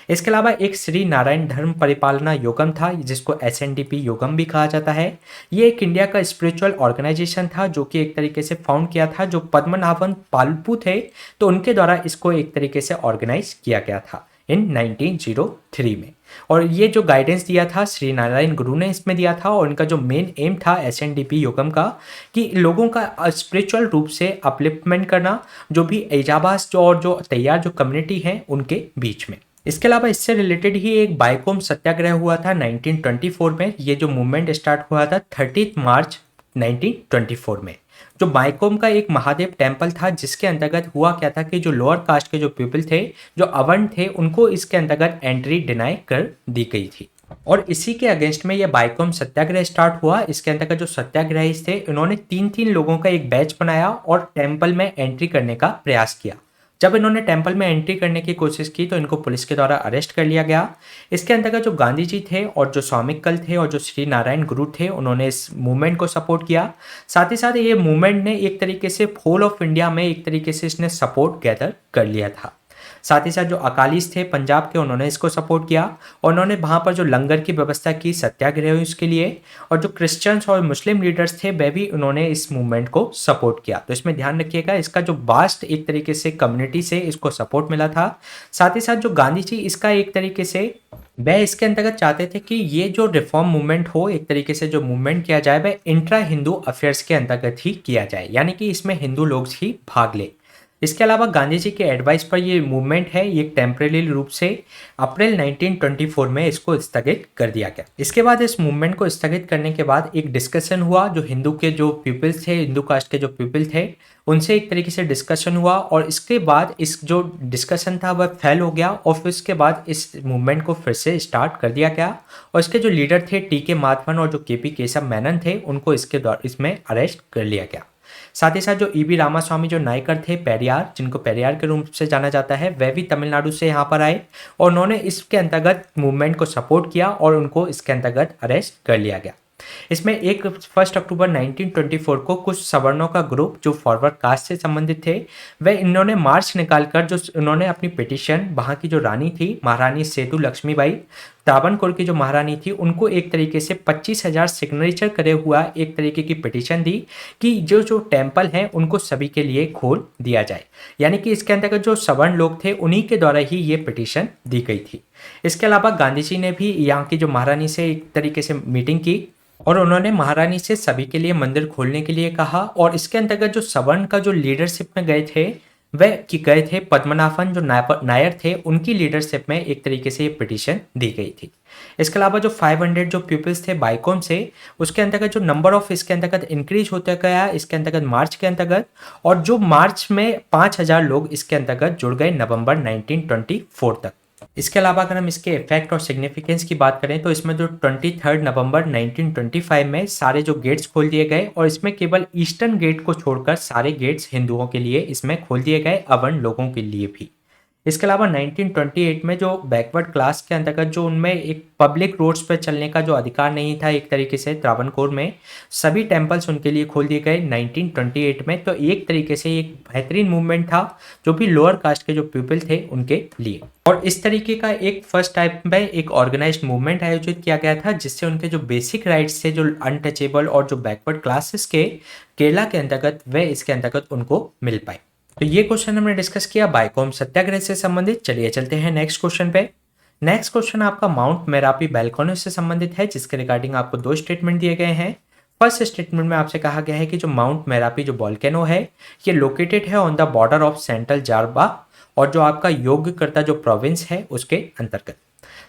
Speaker 1: इसके अलावा एक श्री नारायण धर्म परिपालना योगम था, जिसको SNDP योगम भी कहा जाता है। ये एक इंडिया का स्पिरिचुअल ऑर्गेनाइजेशन था जो कि एक तरीके से फाउंड किया था जो पद्मनाभन पालपू थे, तो उनके द्वारा इसको एक तरीके से ऑर्गेनाइज किया गया था इन 1903 में। और ये जो गाइडेंस दिया था श्री नारायण गुरु ने इसमें दिया था, और इनका जो मेन एम था SNDP योगम का कि लोगों का स्पिरिचुअल रूप से अपलिफ्टमेंट करना, जो भी एजाबास और जो तैयार जो कम्युनिटी है उनके बीच में। इसके अलावा इससे रिलेटेड ही एक बाइकोम सत्याग्रह हुआ था 1924 में। ये जो मूवमेंट स्टार्ट हुआ था 30 मार्च 1924 में। जो बाइकोम का एक महादेव टेम्पल था, जिसके अंतर्गत हुआ क्या था कि जो लोअर कास्ट के जो पीपल थे, जो अवर्ण थे, उनको इसके अंतर्गत एंट्री डिनाई कर दी गई थी। और इसी के अगेंस्ट में ये बाइकोम सत्याग्रह स्टार्ट हुआ। इसके अंतर्गत जो सत्याग्रही थे, इन्होंने 3-3 लोगों का एक बैच बनाया और टेम्पल में एंट्री करने का प्रयास किया। जब इन्होंने टेंपल में एंट्री करने की कोशिश की तो इनको पुलिस के द्वारा अरेस्ट कर लिया गया। इसके अंतर्गत जो गांधी जी थे और जो स्वामिकल थे और जो श्री नारायण गुरु थे, उन्होंने इस मूवमेंट को सपोर्ट किया। साथ ही साथ ये मूवमेंट ने एक तरीके से होल ऑफ इंडिया में एक तरीके से इसने सपोर्ट गैदर कर लिया था। साथ ही साथ जो अकालीस थे पंजाब के, उन्होंने इसको सपोर्ट किया और उन्होंने वहाँ पर जो लंगर की व्यवस्था की सत्याग्रह हुई उसके लिए। और जो क्रिश्चियंस और मुस्लिम लीडर्स थे वे भी उन्होंने इस मूवमेंट को सपोर्ट किया। तो इसमें ध्यान रखिएगा, इसका जो वास्ट एक तरीके से कम्युनिटी से इसको सपोर्ट मिला था। साथ ही साथ जो गांधी जी इसका एक तरीके से वह इसके अंतर्गत चाहते थे कि ये जो रिफॉर्म मूवमेंट हो, एक तरीके से जो मूवमेंट किया जाए वह इंट्रा हिंदू अफेयर्स के अंतर्गत ही किया जाए, यानी कि इसमें हिंदू लोग ही भाग ले। इसके अलावा गांधी जी के एडवाइस पर ये मूवमेंट है, ये टेम्परेरी रूप से अप्रैल 1924 में इसको स्थगित कर दिया गया। इसके बाद इस मूवमेंट को स्थगित करने के बाद एक डिस्कशन हुआ, जो हिंदू के जो पीपल्स थे, हिंदू कास्ट के जो पीपल थे, उनसे एक तरीके से डिस्कशन हुआ और इसके बाद इस जो डिस्कशन था वह फेल हो गया और फिर इसके बाद इस मूवमेंट को फिर से स्टार्ट कर दिया गया। और इसके जो लीडर थे TK माधवन और जो KP केशव मेनन थे, उनको इसके द्वारा इसमें अरेस्ट कर लिया गया। साथ ही साथ जो EB रामास्वामी जो नायकर थे, पेरियार, जिनको पेरियार के रूप से जाना जाता है, वह भी तमिलनाडु से यहाँ पर आए और उन्होंने इसके अंतर्गत मूवमेंट को सपोर्ट किया और उनको इसके अंतर्गत अरेस्ट कर लिया गया। इसमें 1 अक्टूबर 1924 को कुछ सवर्णों का ग्रुप जो फॉरवर्ड कास्ट से संबंधित थे, वह इन्होंने मार्च निकालकर जो उन्होंने अपनी पिटीशन वहाँ की जो रानी थी, महारानी सेतु लक्ष्मीबाई, त्रावणकोर की जो महारानी थी, उनको एक तरीके से 25,000 सिग्नेचर करे हुआ एक तरीके की पिटीशन दी कि जो जो टेम्पल हैं उनको सभी के लिए खोल दिया जाए। यानी कि इसके अंतर्गत जो सवर्ण लोग थे उन्हीं के द्वारा ही ये पिटीशन दी गई थी। इसके अलावा गांधी जी ने भी यहाँ की जो महारानी से एक तरीके से मीटिंग की और उन्होंने महारानी से सभी के लिए मंदिर खोलने के लिए कहा। और इसके अंतर्गत जो सवर्ण का जो लीडरशिप में गए थे वह कि गए थे पद्मनाभन जो नायर थे, उनकी लीडरशिप में एक तरीके से ये पिटीशन दी गई थी। इसके अलावा जो 500 जो पीपल्स थे बाइकॉम से, उसके अंतर्गत जो नंबर ऑफ इसके अंतर्गत इंक्रीज होता गया इसके अंतर्गत मार्च के अंतर्गत, और जो मार्च में 5000 लोग इसके अंतर्गत जुड़ गए नवंबर 1924 तक। इसके अलावा अगर हम इसके इफेक्ट और सिग्निफिकेंस की बात करें तो इसमें जो 23 नवंबर 1925 में सारे जो गेट्स खोल दिए गए और इसमें केवल ईस्टर्न गेट को छोड़कर सारे गेट्स हिंदुओं के लिए इसमें खोल दिए गए, अवर्ण लोगों के लिए भी। इसके अलावा 1928 में जो बैकवर्ड क्लास के अंतर्गत जो उनमें एक पब्लिक रोड्स पर चलने का जो अधिकार नहीं था, एक तरीके से त्रावणकोर में सभी टेम्पल्स उनके लिए खोल दिए गए 1928 में। तो एक तरीके से एक बेहतरीन मूवमेंट था जो भी लोअर कास्ट के जो पीपल थे उनके लिए। और इस तरीके का एक फर्स्ट टाइप में एक ऑर्गेनाइज्ड मूवमेंट आयोजित किया गया था जिससे उनके जो बेसिक राइट्स थे, जो अनटचेबल और जो बैकवर्ड क्लासेस के केरला के अंतर्गत, वह इसके अंतर्गत उनको मिल पाए। तो ये क्वेश्चन हमने डिस्कस किया बाइकॉम सत्याग्रह से संबंधित। चलिए चलते हैं नेक्स्ट क्वेश्चन पे। नेक्स्ट क्वेश्चन आपका माउंट मेरापी बैल्कोनी से संबंधित है, जिसके रिगार्डिंग आपको 2 स्टेटमेंट दिए गए हैं। फर्स्ट स्टेटमेंट में आपसे कहा गया है कि जो माउंट मेरापी जो वोल्केनो है, ये लोकेटेड है on the border of Central Java और जो आपका योग्यकर्ता जो प्रोविंस है उसके अंतर्गत।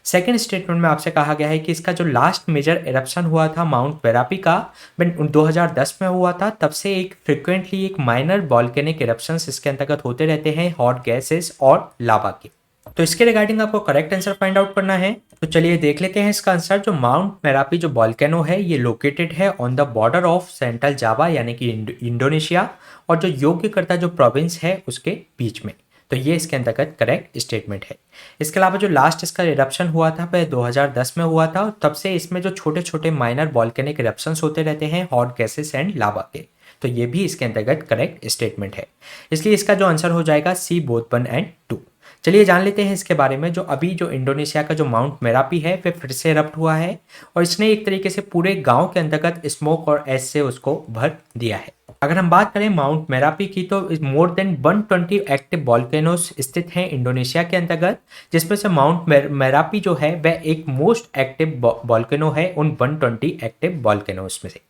Speaker 1: सेकेंड स्टेटमेंट में आपसे कहा गया है कि इसका जो लास्ट मेजर एरप्शन हुआ था माउंट मेरापी का 2010 में हुआ था, तब से एक फ्रिक्वेंटली एक माइनर वॉल्केनिक एरप्शंस इसके अंतर्गत होते रहते हैं, हॉट गैसेस और लावा के। तो इसके रिगार्डिंग आपको करेक्ट आंसर फाइंड आउट करना है। तो चलिए देख लेते हैं इसका आंसर। जो माउंट मेरापी जो वोल्केनो है ये लोकेटेड है on the border of Central Java यानी कि इंडोनेशिया और जो योग्यकर्ता जो प्रोविंस है उसके बीच में। तो ये इसके अंतर्गत करेक्ट स्टेटमेंट है। इसके अलावा जो लास्ट इसका इरप्शन हुआ था वह 2010 में हुआ था और तब से इसमें जो छोटे छोटे माइनर वॉल्केनिक इरप्शंस होते रहते हैं हॉट गैसेस एंड लावा के। तो ये भी इसके अंतर्गत करेक्ट स्टेटमेंट है। इसलिए इसका जो आंसर हो जाएगा सी बोथ 1 एंड 2। चलिए जान लेते हैं इसके बारे में। जो अभी जो इंडोनेशिया का जो माउंट मेरापी है वह फिर से इरप्ट हुआ है और इसने एक तरीके से पूरे गांव के अंतर्गत स्मोक और ऐश से उसको भर दिया है। अगर हम बात करें माउंट मेरापी की तो मोर देन 120 एक्टिव वॉल्केनोस स्थित हैं इंडोनेशिया के अंतर्गत, जिसमें से माउंट मेरापी जो है वह एक मोस्ट एक्टिव वॉल्केनो है उन 120 एक्टिव वॉल्केनोस में से।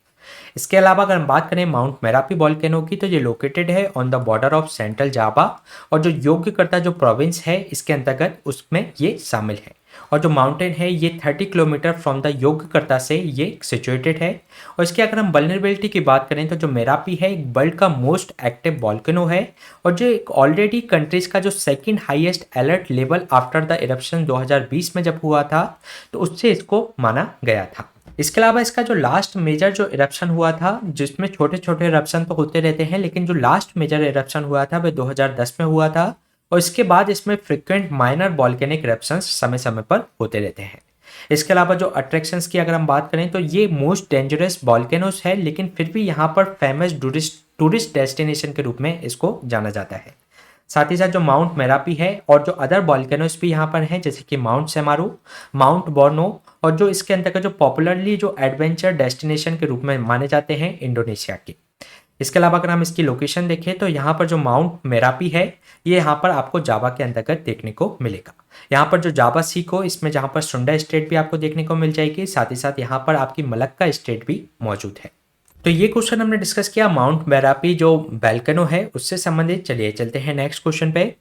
Speaker 1: इसके अलावा अगर हम बात करें माउंट मेरापी वॉल्केनो की तो ये लोकेटेड है on the border of Central Java और जो योग्यकर्ता जो प्रोविंस है इसके अंतर्गत उसमें ये शामिल है। और जो माउंटेन है ये 30 किलोमीटर फ्रॉम द योग्यकर्ता से ये सिचुएटेड है। और इसकी अगर हम वल्नरेबिलिटी की बात करें तो जो मेरापी है एक वर्ल्ड का मोस्ट एक्टिव वॉल्केनो है और जो एक ऑलरेडी कंट्रीज का जो second highest alert level after the eruption 2020 में जब हुआ था तो उससे इसको माना गया था। इसके अलावा इसका जो लास्ट मेजर जो इरप्शन हुआ था, जिसमें छोटे छोटे इरप्शन तो होते रहते हैं लेकिन जो लास्ट मेजर इरप्शन हुआ था वह 2010 में हुआ था और इसके बाद इसमें फ्रिक्वेंट माइनर वॉल्केनिक इरप्शंस समय समय पर होते रहते हैं। इसके अलावा जो अट्रैक्शंस की अगर हम बात करें तो ये मोस्ट डेंजरस वॉल्केनोस है लेकिन फिर भी यहाँ पर फेमस टूरिस्ट डेस्टिनेशन के रूप में इसको जाना जाता है। साथ ही साथ जो माउंट मेरापी है और जो अदर वॉल्केनोस भी यहाँ पर हैं जैसे कि माउंट सेमारू, माउंट बोर्नो और जो इसके अंतर्गत जो पॉपुलरली जो एडवेंचर डेस्टिनेशन के रूप में माने जाते हैं इंडोनेशिया के। इसके अलावा अगर हम इसकी लोकेशन देखें तो यहाँ पर जो माउंट मेरापी है ये यहाँ पर आपको जावा के अंतर्गत देखने को मिलेगा। यहाँ पर जो जावा सी को इसमें जहाँ पर सुंडा स्टेट भी आपको देखने को मिल जाएगी, साथ ही साथ यहाँ पर आपकी मलक्का स्टेट भी मौजूद है। तो ये क्वेश्चन हमने डिस्कस किया माउंट मेरापी जो वोल्केनो है उससे संबंधित। चलिए चलते हैं नेक्स्ट क्वेश्चन पे।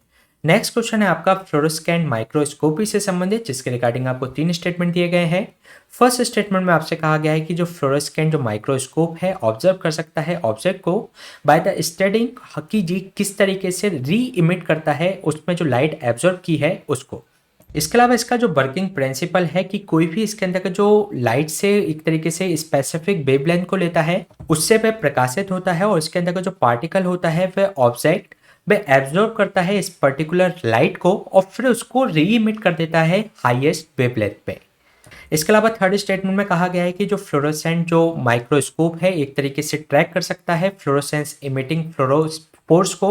Speaker 1: नेक्स्ट क्वेश्चन है आपका फ्लोरोसेंट माइक्रोस्कोपी से संबंधित, जिसके रिगार्डिंग आपको 3 स्टेटमेंट दिए गए हैं। फर्स्ट स्टेटमेंट में आपसे कहा गया है कि जो फ्लोरोसेंट जो माइक्रोस्कोप है ऑब्जर्व कर सकता है ऑब्जेक्ट को बाय द स्टडिंग कि जी किस तरीके से री इमिट करता है उसमें जो लाइट एब्जॉर्ब की है उसको। इसके अलावा इसका जो वर्किंग प्रिंसिपल है कि कोई भी इसके अंदर का जो लाइट से एक तरीके से स्पेसिफिक वेवलेंथ को लेता है उससे वह प्रकाशित होता है और इसके अंदर का जो पार्टिकल होता है वह ऑब्जेक्ट वह एब्जॉर्ब करता है इस पर्टिकुलर लाइट को और फिर उसको री इमिट कर देता है हाईएस्ट वेवलेंथ पे। इसके अलावा थर्ड स्टेटमेंट में कहा गया है कि जो फ्लोरोसेंट जो माइक्रोस्कोप है एक तरीके से ट्रैक कर सकता है फ्लोरोसेंस इमिटिंग फ्लोरोस्पोर्स को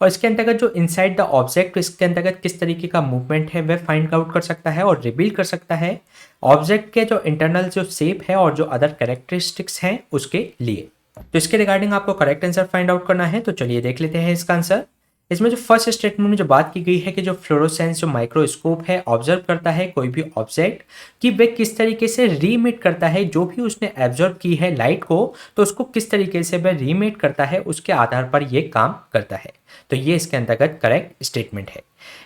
Speaker 1: और इसके अंतर्गत जो इनसाइड द ऑब्जेक्ट इसके अंतर्गत किस तरीके का मूवमेंट है वह फाइंड आउट कर सकता है और रिवील कर सकता है ऑब्जेक्ट के जो इंटरनल जो शेप है और जो अदर कैरेक्टरिस्टिक्स हैं उसके लिए। तो इसके रिगार्डिंग आपको करेक्ट आंसर फाइंड आउट करना है। तो चलिए देख लेते हैं इसका आंसर। इसमें जो फर्स्ट स्टेटमेंट में जो बात की गई है कि जो फ्लोरोसेंस जो माइक्रोस्कोप है ऑब्जर्व करता है कोई भी ऑब्जेक्ट कि वह किस तरीके से रीमिट करता है जो भी उसने एब्जॉर्ब की है लाइट को तो उसको किस तरीके से वह रीमिट करता है उसके आधार पर यह काम करता है। तो ये इसके अंतर्गत करेक्ट स्टेटमेंट है।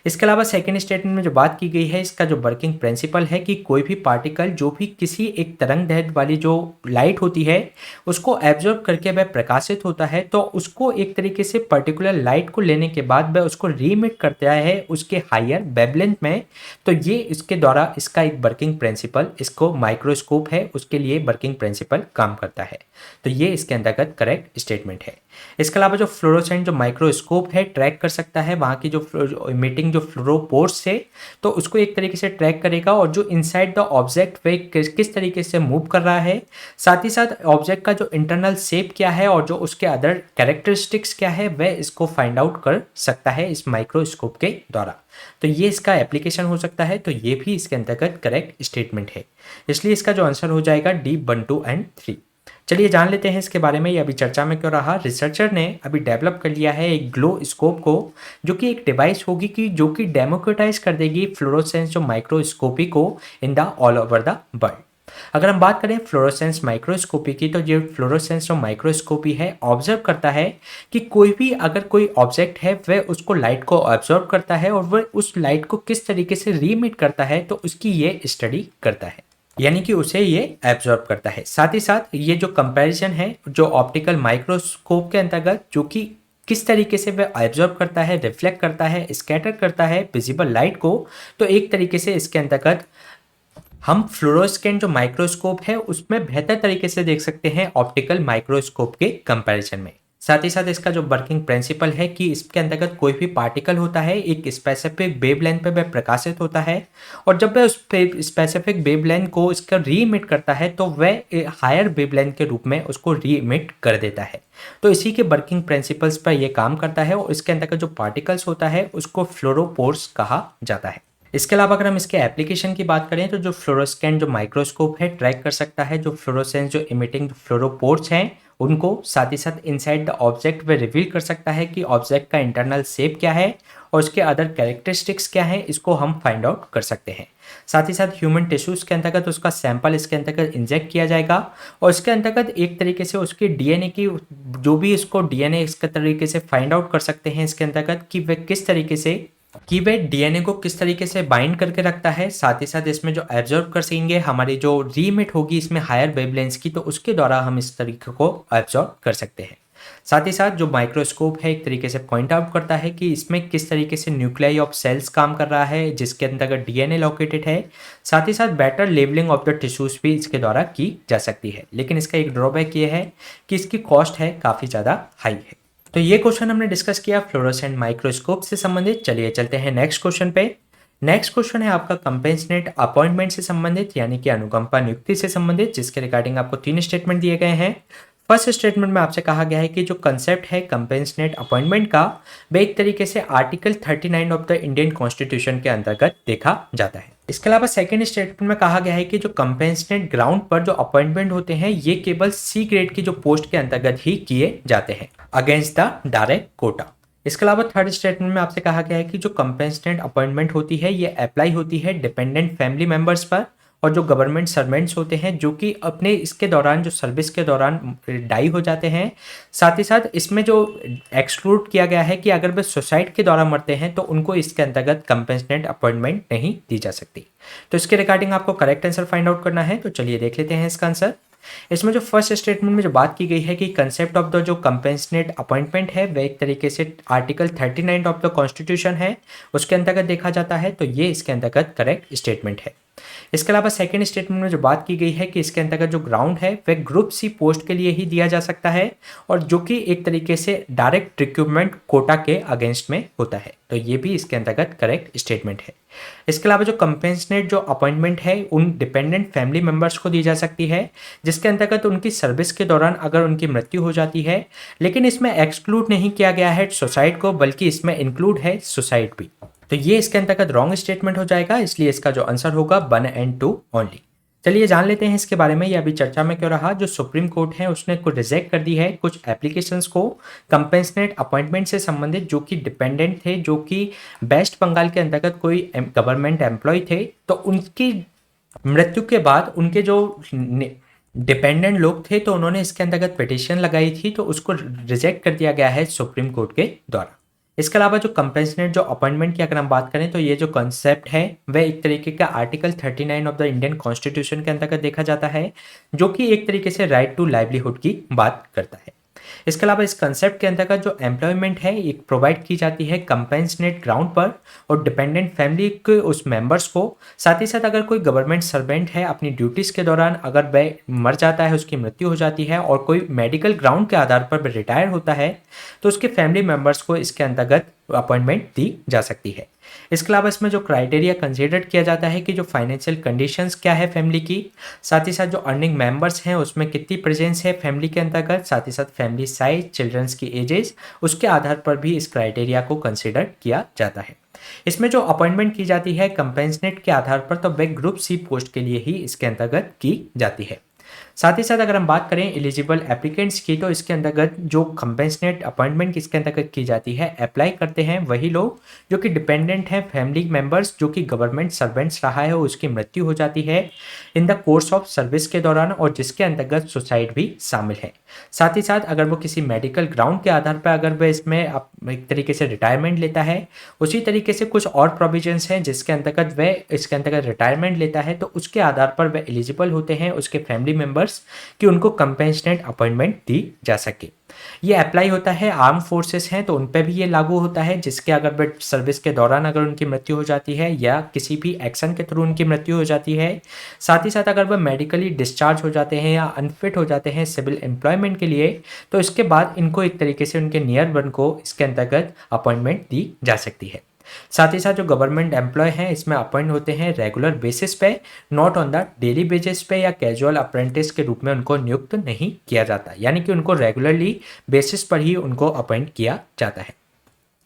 Speaker 1: इसके अलावा सेकेंड स्टेटमेंट में जो बात की गई है इसका जो वर्किंग प्रिंसिपल है कि कोई भी पार्टिकल जो भी किसी एक तरंग दैर्ध्य वाली जो लाइट होती है उसको एब्जॉर्ब करके वह प्रकाशित होता है तो उसको एक तरीके से पर्टिकुलर लाइट को लेने के बाद वह उसको रीमिट करता है उसके हायर वेवलेंथ में। तो ये इसके द्वारा इसका एक वर्किंग प्रिंसिपल इसको माइक्रोस्कोप है उसके लिए वर्किंग प्रिंसिपल काम करता है। तो ये इसके अंतर्गत करेक्ट स्टेटमेंट है। इसके अलावा जो फ्लोरोसेंट जो माइक्रोस्कोप है ट्रैक कर सकता है वहाँ की जो इमिटिंग जो फ्लोरोपोर्स से तो उसको एक तरीके से ट्रैक करेगा और जो इनसाइड द ऑब्जेक्ट वे किस तरीके से मूव कर रहा है, साथ ही साथ ऑब्जेक्ट का जो इंटरनल शेप क्या है और जो उसके अदर कैरेक्टरिस्टिक्स क्या है वह इसको फाइंड आउट कर सकता है इस माइक्रोस्कोप के द्वारा। तो ये इसका एप्लीकेशन हो सकता है। तो ये भी इसके अंतर्गत करेक्ट स्टेटमेंट है। इसलिए इसका जो आंसर हो जाएगा डी 1, 2 एंड 3। चलिए जान लेते हैं इसके बारे में ये अभी चर्चा में क्यों रहा। रिसर्चर ने अभी डेवलप कर लिया है एक ग्लो स्कोप को जो कि एक डिवाइस होगी कि जो कि डेमोक्रेटाइज कर देगी फ्लोरोसेंस जो माइक्रोस्कोपी को in the all over the world. अगर हम बात करें फ्लोरोसेंस माइक्रोस्कोपी की तो जो फ्लोरोसेंस जो माइक्रोस्कोपी है ऑब्जर्व करता है कि कोई भी अगर कोई ऑब्जेक्ट है वह उसको लाइट को ऑब्जर्व करता है और वह उस लाइट को किस तरीके से रीमिट करता है तो उसकी ये स्टडी करता है यानी कि उसे ये एब्जॉर्ब करता है। साथ ही साथ ये जो कंपैरिजन है जो ऑप्टिकल माइक्रोस्कोप के अंतर्गत जो कि किस तरीके से वह एब्जॉर्ब करता है, रिफ्लेक्ट करता है, स्कैटर करता है विजिबल लाइट को, तो एक तरीके से इसके अंतर्गत हम फ्लोरोसेंट जो माइक्रोस्कोप है उसमें बेहतर तरीके से देख सकते हैं ऑप्टिकल माइक्रोस्कोप के कंपैरिजन में। साथ ही साथ इसका जो वर्किंग प्रिंसिपल है कि इसके अंतर्गत कोई भी पार्टिकल होता है एक स्पेसिफिक वेवलेंथ पे वह प्रकाशित होता है, और जब वह उस स्पेसिफिक वेवलेंथ को इसका री इमिट करता है तो वह हायर वेवलेंथ के रूप में उसको री इमिट कर देता है। तो इसी के वर्किंग प्रिंसिपल्स पर यह काम करता है और इसके अंतर्गत जो पार्टिकल्स होता है उसको फ्लोरोपोर्स कहा जाता है। इसके अलावा अगर हम इसके एप्लीकेशन की बात करें तो जो फ्लोरोसेंट जो माइक्रोस्कोप है ट्रैक कर सकता है जो फ्लोरोसेंस जो इमिटिंग फ्लोरोपोर्स हैं उनको, साथ ही साथ inside the object way reveal कर सकता है कि ऑब्जेक्ट का इंटरनल शेप क्या है और उसके अदर कैरेक्टरिस्टिक्स क्या है, इसको हम फाइंड आउट कर सकते हैं। साथ ही साथ ह्यूमन टिश्यूज़ के अंतर्गत उसका सैंपल इसके अंतर्गत इंजेक्ट किया जाएगा और इसके अंतर्गत एक तरीके से उसकी डीएनए की जो भी इसको डीएनए इसके तरीके से फाइंड आउट कर सकते हैं इसके अंतर्गत कि वह किस तरीके से कि वे डीएनए को किस तरीके से बाइंड करके रखता है। साथ ही साथ इसमें जो एब्जॉर्ब कर सकेंगे हमारी जो रीमिट होगी इसमें हायर वेवलेंथ्स की, तो उसके द्वारा हम इस तरीके को एब्जॉर्ब कर सकते हैं। साथ ही साथ जो माइक्रोस्कोप है एक तरीके से पॉइंट आउट करता है कि इसमें किस तरीके से न्यूक्लियाई ऑफ सेल्स काम कर रहा है जिसके अंतर्गत डीएनए लोकेटेड है। साथ ही साथ better labelling of the tissues भी इसके द्वारा की जा सकती है, लेकिन इसका एक ड्रॉबैक ये है कि इसकी कॉस्ट है काफ़ी ज़्यादा हाई है। तो ये क्वेश्चन हमने डिस्कस किया फ्लोरोसेंट माइक्रोस्कोप से संबंधित। चलिए चलते हैं नेक्स्ट क्वेश्चन पे। नेक्स्ट क्वेश्चन है आपका कंपेंसेट अपॉइंटमेंट से संबंधित यानी कि अनुकंपा नियुक्ति से संबंधित, जिसके रिगार्डिंग आपको 3 स्टेटमेंट दिए गए हैं। फर्स्ट स्टेटमेंट में आपसे कहा गया है कि जो कंसेप्ट है कंपेंसेट अपॉइंटमेंट का वह एक तरीके से article 39 of the Indian constitution के अंतर्गत देखा जाता है। इसके अलावा सेकंड स्टेटमेंट में कहा गया है कि जो कंपेंसेट ग्राउंड पर जो अपॉइंटमेंट होते हैं ये केवल सी ग्रेड की जो पोस्ट के अंतर्गत ही किए जाते हैं अगेंस्ट द डायरेक्ट कोटा। इसके अलावा थर्ड स्टेटमेंट में आपसे कहा गया है कि जो कंपेंसेट अपॉइंटमेंट होती है ये अप्लाई होती है डिपेंडेंट फैमिली मेंबर्स पर और जो गवर्नमेंट सर्वेंट्स होते हैं जो कि अपने इसके दौरान जो सर्विस के दौरान डाई हो जाते हैं। साथ ही साथ इसमें जो एक्सक्लूड किया गया है कि अगर वे सुसाइड के दौरान मरते हैं तो उनको इसके अंतर्गत कंपेंसेट अपॉइंटमेंट नहीं दी जा सकती। तो इसके रिगार्डिंग आपको करेक्ट आंसर फाइंड आउट करना है, तो चलिए देख लेते हैं इसका आंसर। इसमें जो फर्स्ट स्टेटमेंट में जो बात की गई है कि कंसेप्ट ऑफ द जो कंपेंसेट अपॉइंटमेंट है वह एक तरीके से आर्टिकल 39 ऑफ द कॉन्स्टिट्यूशन है उसके अंतर्गत देखा जाता है, तो ये इसके अंतर्गत करेक्ट स्टेटमेंट है। इसके अलावा सेकंड स्टेटमेंट में जो बात की गई है कि इसके अंतर्गत जो ग्राउंड है वह ग्रुप सी पोस्ट के लिए ही दिया जा सकता है और जो कि एक तरीके से डायरेक्ट रिक्रूटमेंट कोटा के अगेंस्ट में होता है, तो ये भी इसके अंतर्गत करेक्ट स्टेटमेंट है। इसके अलावा जो कंपेंसेट जो अपॉइंटमेंट है उन डिपेंडेंट फैमिली मेंबर्स को दी जा सकती है जिसके अंतर्गत उनकी सर्विस के दौरान अगर उनकी मृत्यु हो जाती है, लेकिन इसमें एक्सक्लूड नहीं किया गया है सुसाइड को बल्कि इसमें इंक्लूड है सुसाइड भी, तो ये इसके अंतर्गत रॉन्ग स्टेटमेंट हो जाएगा, इसलिए इसका जो आंसर होगा 1 and 2 ओनली। चलिए जान लेते हैं इसके बारे में ये अभी चर्चा में क्यों रहा। जो सुप्रीम कोर्ट है उसने कुछ रिजेक्ट कर दी है कुछ एप्लीकेशंस को कंपेंसेट अपॉइंटमेंट से संबंधित जो कि डिपेंडेंट थे, जो कि वेस्ट बंगाल के अंतर्गत कोई गवर्नमेंट एम्प्लॉय थे, तो उनकी मृत्यु के बाद उनके जो डिपेंडेंट लोग थे तो उन्होंने इसके अंतर्गत पिटीशन लगाई थी, तो उसको रिजेक्ट कर दिया गया है सुप्रीम कोर्ट के द्वारा। इसके अलावा जो कंपेंसेट जो अपॉइंटमेंट की अगर हम बात करें तो ये जो कॉन्सेप्ट है वह एक तरीके का article 39 of the Indian constitution के अंतर्गत देखा जाता है जो कि एक तरीके से राइट टू लाइवलीहुड की बात करता है। इसके अलावा इस कंसेप्ट के अंतर्गत जो एम्प्लॉयमेंट है एक प्रोवाइड की जाती है कंपेंसेट ग्राउंड पर और डिपेंडेंट फैमिली के उस मेंबर्स को। साथ ही साथ अगर कोई गवर्नमेंट सर्वेंट है अपनी ड्यूटीज़ के दौरान अगर वह मर जाता है, उसकी मृत्यु हो जाती है और कोई मेडिकल ग्राउंड के आधार पर वह रिटायर होता है, तो उसके फैमिली मेंबर्स को इसके अंतर्गत अपॉइंटमेंट दी जा सकती है। इसके अलावा इसमें जो क्राइटेरिया कंसीडर किया जाता है कि जो फाइनेंशियल कंडीशंस क्या है फैमिली की, साथ ही साथ जो अर्निंग मेंबर्स हैं उसमें कितनी प्रेजेंस है फैमिली के अंतर्गत, साथ ही साथ फैमिली साइज, चिल्ड्रंस की एजेस, उसके आधार पर भी इस क्राइटेरिया को कंसीडर किया जाता है। इसमें जो अपॉइंटमेंट की जाती है कंपेंसेट के आधार पर तो वह ग्रुप सी पोस्ट के लिए ही इसके अंतर्गत की जाती है। साथ ही साथ अगर हम बात करें एलिजिबल एप्लीकेंट्स की तो इसके अंतर्गत जो कंपेंसेट अपॉइंटमेंट किसके अंतर्गत की जाती है, अप्लाई करते हैं वही लोग जो कि डिपेंडेंट हैं फैमिली मेंबर्स जो कि गवर्नमेंट सर्वेंट्स रहा है उसकी मृत्यु हो जाती है in the course of service के दौरान और जिसके अंतर्गत सुसाइड भी शामिल है। साथ ही साथ अगर वो किसी मेडिकल ग्राउंड के आधार पर अगर वह इसमें एक तरीके से रिटायरमेंट लेता है, उसी तरीके से कुछ और प्रोविजंस हैं जिसके अंतर्गत वह इसके अंतर्गत रिटायरमेंट लेता है, तो उसके आधार पर वह एलिजिबल होते हैं उसके फैमिली मेंबर्स कि उनको कंपेंसेट अपॉइंटमेंट दी जा सके। ये अप्लाई होता है आर्म फोर्सेस हैं तो उन पे भी ये लागू होता है, जिसके अगर वे सर्विस के दौरान अगर उनकी मृत्यु हो जाती है या किसी भी एक्शन के थ्रू उनकी मृत्यु हो जाती है। साथ ही साथ अगर वह मेडिकली डिस्चार्ज हो जाते हैं या अनफिट हो जाते हैं सिविल एम्प्लॉयमेंट के लिए, तो इसके बाद इनको एक तरीके से उनके नियर वन को इसके अंतर्गत अपॉइंटमेंट दी जा सकती है। साथ ही साथ जो गवर्नमेंट एम्प्लॉय हैं इसमें अपॉइंट होते हैं रेगुलर बेसिस पे, not on the daily basis पे या कैजुअल अप्रेंटिस के रूप में उनको नियुक्त नहीं किया जाता, यानी कि उनको रेगुलरली बेसिस पर ही उनको अपॉइंट किया जाता है।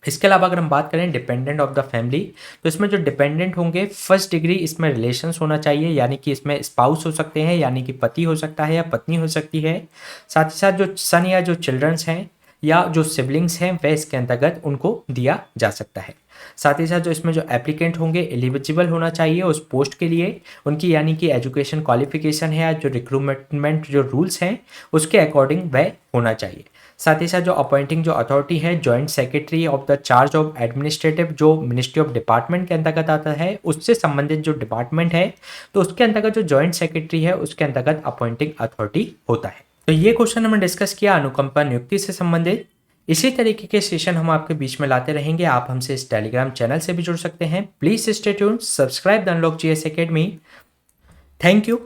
Speaker 1: इसके अलावा अगर हम बात करें डिपेंडेंट ऑफ द फैमिली, तो इसमें जो डिपेंडेंट होंगे फर्स्ट डिग्री इसमें रिलेशंस होना चाहिए, यानी कि इसमें स्पाउस हो सकते हैं, यानी कि पति हो सकता है या पत्नी हो सकती है। साथ ही साथ जो सन या जो चिल्ड्रंस हैं या जो सिबलिंग्स हैं वह इसके अंतर्गत उनको दिया जा सकता है। साथ ही साथ जो इसमें जो एप्लीकेंट होंगे एलिजिबल होना चाहिए उस पोस्ट के लिए, उनकी यानी कि एजुकेशन क्वालिफिकेशन है या जो रिक्रूटमेंट जो रूल्स हैं उसके अकॉर्डिंग वह होना चाहिए। साथ ही साथ जो अपॉइंटिंग जो अथॉरिटी है joint secretary of the charge of administrative जो मिनिस्ट्री ऑफ डिपार्टमेंट के अंतर्गत आता है, उससे संबंधित जो डिपार्टमेंट है तो उसके अंतर्गत जो जॉइंट सेक्रेटरी है उसके अंतर्गत अपॉइंटिंग अथॉरिटी होता है। तो ये क्वेश्चन हमने डिस्कस किया अनुकंपा नियुक्ति से संबंधित। इसी तरीके के सेशन हम आपके बीच में लाते रहेंगे। आप हमसे इस टेलीग्राम चैनल से भी जुड़ सकते हैं। Please stay tuned, subscribe the unlock GS academy. Thank you.